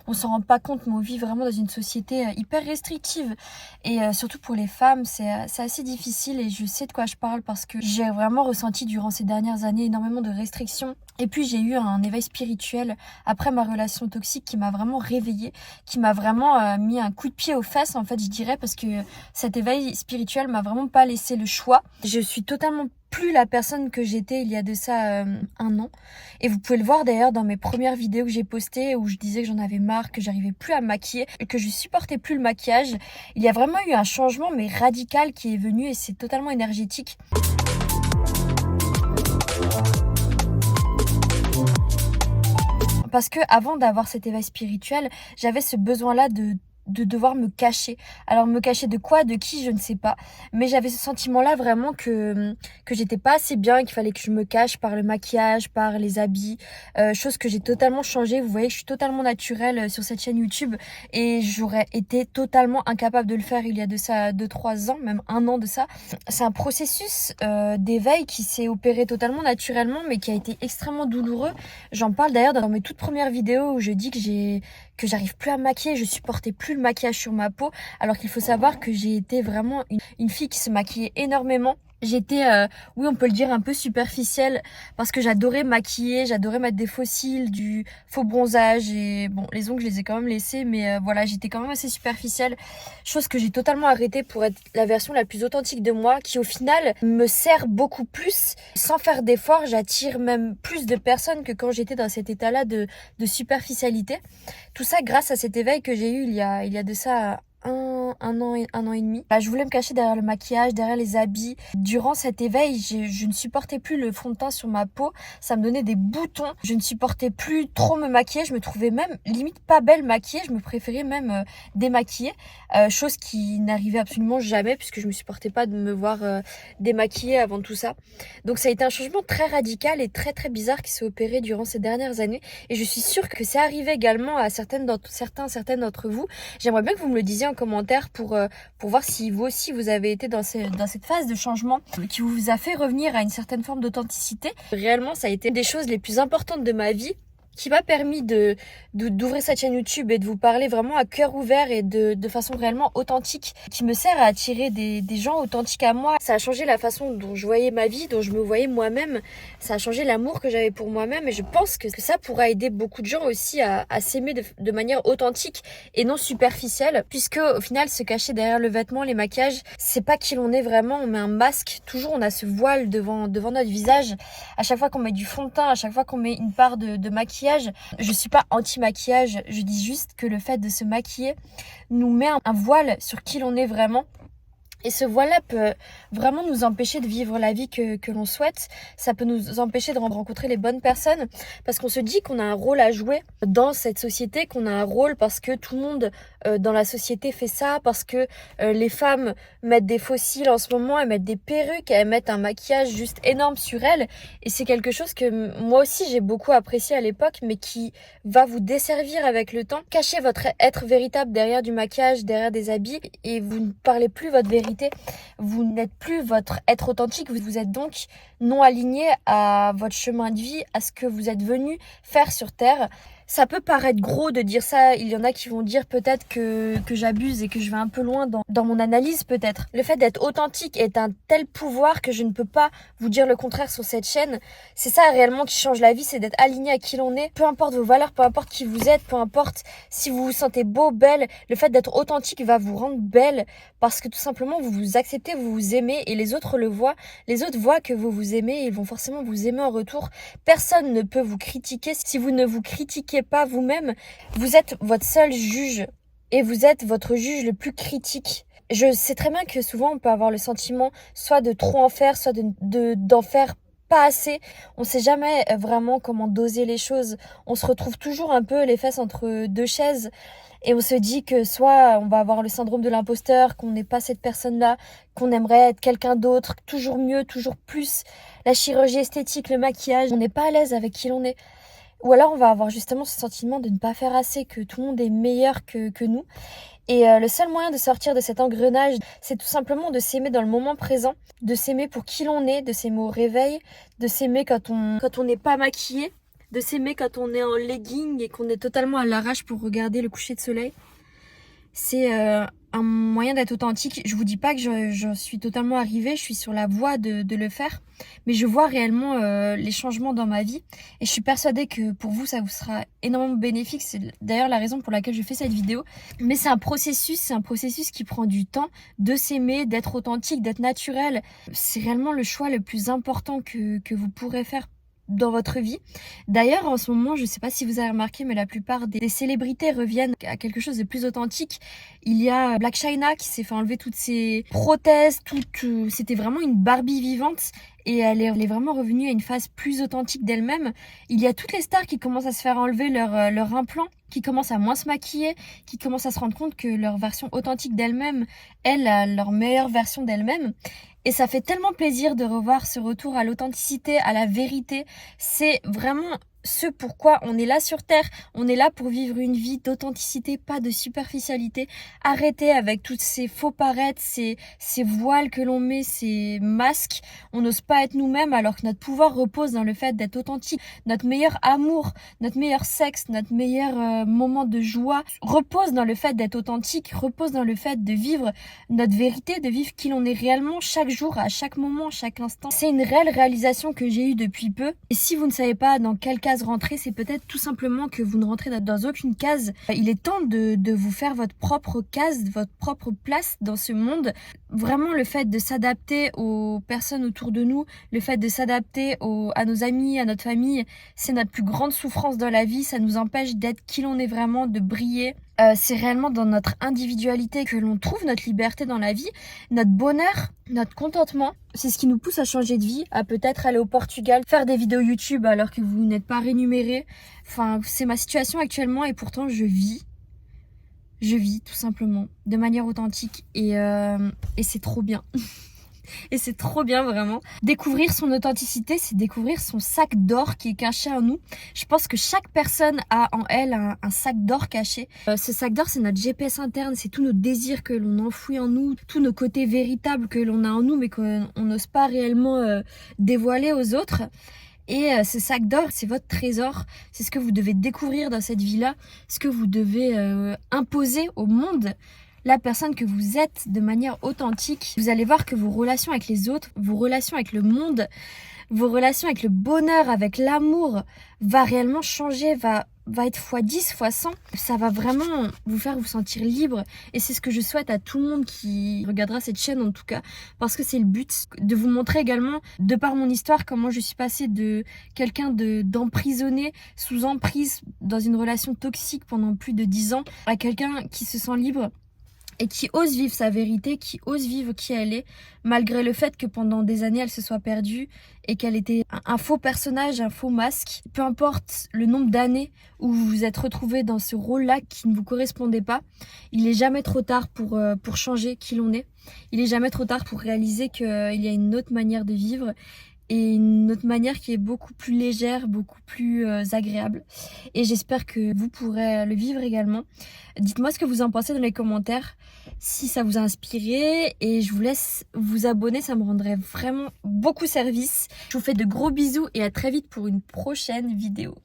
on s'en rend pas compte, mais on vit vraiment dans une société hyper restrictive. Et surtout pour les femmes, c'est assez difficile et je sais de quoi je parle parce que j'ai vraiment ressenti durant ces dernières années énormément de restrictions. Et puis j'ai eu un éveil spirituel après ma relation toxique qui m'a vraiment réveillée, qui m'a vraiment mis un coup de pied aux fesses en fait je dirais, parce que cet éveil spirituel m'a vraiment pas laissé le choix. Je suis totalement plus la personne que j'étais il y a de ça un an. Et vous pouvez le voir d'ailleurs dans mes premières vidéos que j'ai postées où je disais que j'en avais marre, que j'arrivais plus à me maquiller, que je supportais plus le maquillage. Il y a vraiment eu un changement mais radical qui est venu et c'est totalement énergétique. Parce que avant d'avoir cet éveil spirituel, j'avais ce besoin-là de devoir me cacher. Alors me cacher de quoi, de qui, je ne sais pas. Mais j'avais ce sentiment-là vraiment que j'étais pas assez bien, qu'il fallait que je me cache par le maquillage, par les habits. Chose que j'ai totalement changé. Vous voyez que je suis totalement naturelle sur cette chaîne YouTube. Et j'aurais été totalement incapable de le faire il y a de ça 2-3 ans, même 1 an de ça. C'est un processus d'éveil qui s'est opéré totalement naturellement, mais qui a été extrêmement douloureux. J'en parle d'ailleurs dans mes toutes premières vidéos où je dis que j'arrive plus à me maquiller, je supportais plus le maquillage sur ma peau, alors qu'il faut savoir que j'ai été vraiment une fille qui se maquillait énormément. J'étais, oui on peut le dire, un peu superficielle parce que j'adorais maquiller, j'adorais mettre des faux cils, du faux bronzage et bon les ongles je les ai quand même laissés mais voilà j'étais quand même assez superficielle, chose que j'ai totalement arrêtée pour être la version la plus authentique de moi qui au final me sert beaucoup plus. Sans faire d'efforts j'attire même plus de personnes que quand j'étais dans cet état-là de superficialité. Tout ça grâce à cet éveil que j'ai eu il y a de ça un an et demi. Bah, je voulais me cacher derrière le maquillage, derrière les habits. Durant cet éveil, je ne supportais plus le fond de teint sur ma peau. Ça me donnait des boutons. Je ne supportais plus trop me maquiller. Je me trouvais même limite pas belle maquillée. Je me préférais même démaquiller. Chose qui n'arrivait absolument jamais puisque je me supportais pas de me voir démaquillée avant tout ça. Donc ça a été un changement très radical et très très bizarre qui s'est opéré durant ces dernières années. Et je suis sûre que c'est arrivé également à certaines d'entre vous. J'aimerais bien que vous me le disiez en commentaire pour voir si vous aussi vous avez été dans cette phase de changement qui vous a fait revenir à une certaine forme d'authenticité. Réellement, ça a été une des choses les plus importantes de ma vie qui m'a permis d'ouvrir cette chaîne YouTube et de vous parler vraiment à cœur ouvert et de façon réellement authentique, qui me sert à attirer des gens authentiques à moi. Ça a changé la façon dont je voyais ma vie, dont je me voyais moi-même. Ça a changé l'amour que j'avais pour moi-même et je pense que ça pourra aider beaucoup de gens aussi à s'aimer de manière authentique et non superficielle, puisque au final se cacher derrière le vêtement, les maquillages, c'est pas qui l'on est vraiment. On met un masque, toujours on a ce voile devant notre visage. À chaque fois qu'on met du fond de teint, à chaque fois qu'on met une part de maquillage, je suis pas anti-maquillage, je dis juste que le fait de se maquiller nous met un voile sur qui l'on est vraiment. Et ce voile-là peut vraiment nous empêcher de vivre la vie que l'on souhaite. Ça peut nous empêcher de rencontrer les bonnes personnes parce qu'on se dit qu'on a un rôle à jouer dans cette société, qu'on a un rôle parce que tout le monde dans la société fait ça, parce que les femmes mettent des faux cils en ce moment, elles mettent des perruques, elles mettent un maquillage juste énorme sur elles. Et c'est quelque chose que moi aussi j'ai beaucoup apprécié à l'époque, mais qui va vous desservir avec le temps. Cachez votre être véritable derrière du maquillage, derrière des habits et vous ne parlez plus votre vérité. Vous n'êtes plus votre être authentique, vous êtes donc non aligné à votre chemin de vie, à ce que vous êtes venu faire sur Terre. Ça peut paraître gros de dire ça, il y en a qui vont dire peut-être que j'abuse et que je vais un peu loin dans mon analyse peut-être. Le fait d'être authentique est un tel pouvoir que je ne peux pas vous dire le contraire sur cette chaîne. C'est ça réellement qui change la vie, c'est d'être aligné à qui l'on est. Peu importe vos valeurs, peu importe qui vous êtes, peu importe si vous vous sentez beau, belle, le fait d'être authentique va vous rendre belle parce que tout simplement vous vous acceptez, vous vous aimez et les autres le voient. Les autres voient que vous vous aimez et ils vont forcément vous aimer en retour. Personne ne peut vous critiquer si vous ne vous critiquez pas vous-même. Vous êtes votre seul juge et vous êtes votre juge le plus critique. Je sais très bien que souvent on peut avoir le sentiment soit de trop en faire, soit d'en faire pas assez. On sait jamais vraiment comment doser les choses. On se retrouve toujours un peu les fesses entre deux chaises et on se dit que soit on va avoir le syndrome de l'imposteur, qu'on n'est pas cette personne-là, qu'on aimerait être quelqu'un d'autre, toujours mieux, toujours plus. La chirurgie esthétique, le maquillage, on n'est pas à l'aise avec qui l'on est. Ou alors on va avoir justement ce sentiment de ne pas faire assez, que tout le monde est meilleur que nous. Et le seul moyen de sortir de cet engrenage, c'est tout simplement de s'aimer dans le moment présent, de s'aimer pour qui l'on est, de s'aimer au réveil, de s'aimer quand on n'est pas maquillé, de s'aimer quand on est en legging et qu'on est totalement à l'arrache pour regarder le coucher de soleil. C'est un moyen d'être authentique. Je vous dis pas que je suis totalement arrivée, je suis sur la voie de le faire, mais je vois réellement les changements dans ma vie et je suis persuadée que pour vous, ça vous sera énormément bénéfique. C'est d'ailleurs la raison pour laquelle je fais cette vidéo. Mais c'est un processus qui prend du temps de s'aimer, d'être authentique, d'être naturel. C'est réellement le choix le plus important que vous pourrez faire dans votre vie. D'ailleurs, en ce moment, je ne sais pas si vous avez remarqué, mais la plupart des célébrités reviennent à quelque chose de plus authentique. Il y a Blac Chyna qui s'est fait enlever toutes ses prothèses, c'était vraiment une Barbie vivante. Et elle est vraiment revenue à une phase plus authentique d'elle-même. Il y a toutes les stars qui commencent à se faire enlever leur implant, qui commencent à moins se maquiller, qui commencent à se rendre compte que leur version authentique d'elle-même, elle a leur meilleure version d'elle-même. Et ça fait tellement plaisir de revoir ce retour à l'authenticité, à la vérité. C'est vraiment ce pourquoi on est là sur Terre. On est là pour vivre une vie d'authenticité, pas de superficialité. Arrêtez avec toutes ces faux paraîtres, ces voiles que l'on met, ces masques. On n'ose pas être nous-mêmes alors que notre pouvoir repose dans le fait d'être authentique. Notre meilleur amour, notre meilleur sexe, notre meilleur moment de joie repose dans le fait d'être authentique, repose dans le fait de vivre notre vérité, de vivre qui l'on est réellement chaque jour, à chaque moment, chaque instant. C'est une réelle réalisation que j'ai eue depuis peu. Et si vous ne savez pas dans quelle case rentrer, c'est peut-être tout simplement que vous ne rentrez dans aucune case. Il est temps de vous faire votre propre case, votre propre place dans ce monde. Vraiment, le fait de s'adapter aux personnes autour de nous, le fait de s'adapter à nos amis, à notre famille, c'est notre plus grande souffrance dans la vie. Ça nous empêche d'être qui l'on est vraiment, de briller. C'est réellement dans notre individualité que l'on trouve notre liberté dans la vie, notre bonheur, notre contentement. C'est ce qui nous pousse à changer de vie, à peut-être aller au Portugal, faire des vidéos YouTube alors que vous n'êtes pas rémunéré. Enfin, c'est ma situation actuellement et pourtant je vis tout simplement de manière authentique et c'est trop bien. Et c'est trop bien vraiment. Découvrir son authenticité, c'est découvrir son sac d'or qui est caché en nous. Je pense que chaque personne a en elle un sac d'or caché. Ce sac d'or, c'est notre GPS interne, c'est tous nos désirs que l'on enfouit en nous, tous nos côtés véritables que l'on a en nous mais qu'on n'ose pas réellement dévoiler aux autres. Et ce sac d'or, c'est votre trésor. C'est ce que vous devez découvrir dans cette vie-là, ce que vous devez imposer au monde. La personne que vous êtes de manière authentique, vous allez voir que vos relations avec les autres, vos relations avec le monde, vos relations avec le bonheur, avec l'amour, va réellement changer, va être x10, x100. Ça va vraiment vous faire vous sentir libre. Et c'est ce que je souhaite à tout le monde qui regardera cette chaîne en tout cas. Parce que c'est le but de vous montrer également, de par mon histoire, comment je suis passée de quelqu'un d'emprisonné, sous emprise, dans une relation toxique pendant plus de 10 ans, à quelqu'un qui se sent libre. Et qui ose vivre sa vérité, qui ose vivre qui elle est, malgré le fait que pendant des années elle se soit perdue et qu'elle était un faux personnage, un faux masque. Peu importe le nombre d'années où vous vous êtes retrouvé dans ce rôle-là qui ne vous correspondait pas, il n'est jamais trop tard pour changer qui l'on est. Il n'est jamais trop tard pour réaliser qu'il y a une autre manière de vivre et une autre manière qui est beaucoup plus légère, beaucoup plus agréable. Et j'espère que vous pourrez le vivre également. Dites-moi ce que vous en pensez dans les commentaires, si ça vous a inspiré, et je vous laisse vous abonner, ça me rendrait vraiment beaucoup service. Je vous fais de gros bisous et à très vite pour une prochaine vidéo.